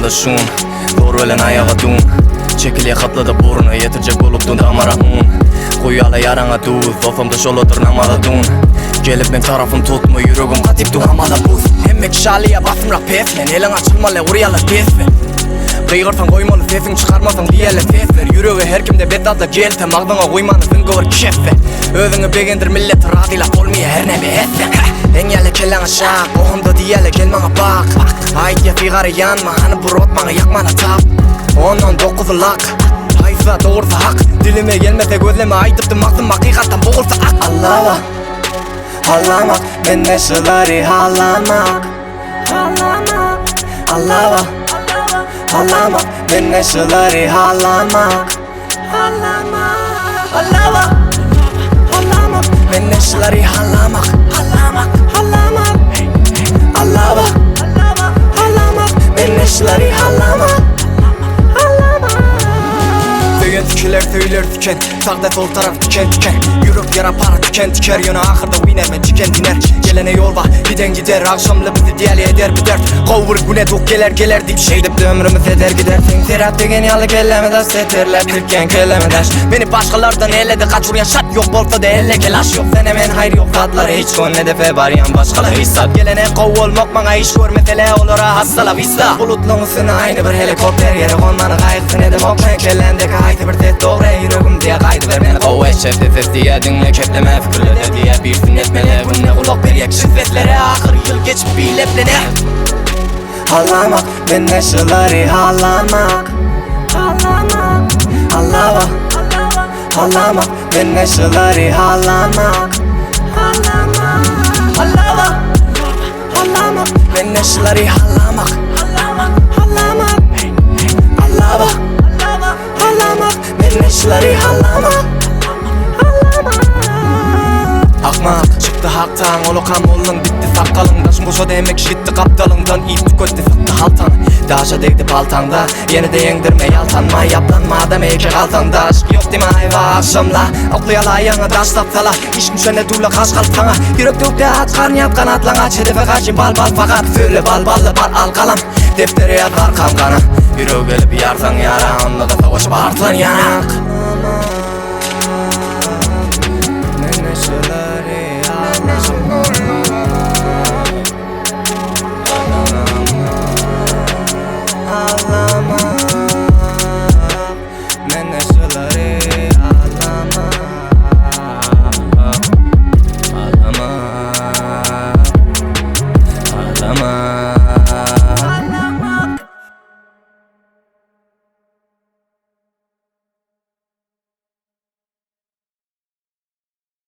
da şun Doğru ölen ayağa dun Çekiliye katladı burnu yetirecek olup dun damara hun Kuyala yarana duz Ofamda şolodur namada dun Gelip ben tarafım tutma yüreğim katip dun hamada buz Hemmek şaliye basım rap pesmen Elin açılmalı uryala desmen Kıygırsan koymalı sesin çıkarmasan diyele ses ver Yüreği her kimde bedadla gelte Mağdana koymanı zıngıvır kişeffe Özünü beğendir millet radıyla olmaya her ne beğetsen Engelle kellen aşağı Kohumda diyele gelmana bak Haydi ya sigara yanma Hani bu rotmanı yakmana tap 10-9 lak Haysa doğursa hak Dilime gelmese gözleme aydıptım Maksım hakikatten boğulsa ak Allah'a Hallamak Ben neşeleri hallamak Allah'a Hallamak Ben neşeleri hallamak Allah'a Ben neşeleri hallamak Allah'a Ben neşeleri hallamak Tükeler söyler tüken Sağda sol taraf tüken tüken Yürüp yara para tüken tüker Yöne ahırda uynermen tüken diner Gelene yol var giden gider Akşamlı bizi diyali eder bir dert Kovur güne dok geler deyip şey deyip de ömrümüz eder gider Serhat degen yalı kelleme daş seterler Türkken kelleme daş Beni başkalardan elledi kaç vuruyan şart yok Bolsa da elle kelaş yok Sen hemen hayır yok Tatları hiç kon hedefe barayan başkaları hissat Gelene kov olmak bana iş gör mesele olur ha hassala vista Bulutluğun üstüne aynı bir helikopter Yere konmanı kaygısın edem okmayın kellendeki haydi bir ses doğru yüreğim diye kaydı ver beni Kov eşefte ses diye dinle kepleme fikirlerde diye birsin etmele Bunne kulak ver yak şifretlere ahır yıl geçip bileplene Hallamak ben neşeleri hallamak Allah'a Hallamak ben neşeleri hallamak Allah'a ben neşeleri hallamak Allah'a Ben neşeleri hallamak Akmak çıktı haktan Olokam olun bitti sakalın Taşın boşa demek gitti kaptalından İp tükötti sattı haltan Daşa değdi paltanda Yeni de yendirme yaltanma Yaplanma adam eke kaltanda Aşk yok deme ayva akşamla Okluyala ayağına taş tapsala İş müşene durla kaş kaltana Yürek dökte at karn yap kanatlan Aç hedefe karşı bal bal fakat Söyle bal ballı bal al kalam Deftere yazar kamkana Yüreği gelip bir yarsan yara Onunla da savaşıp artan yanak Alama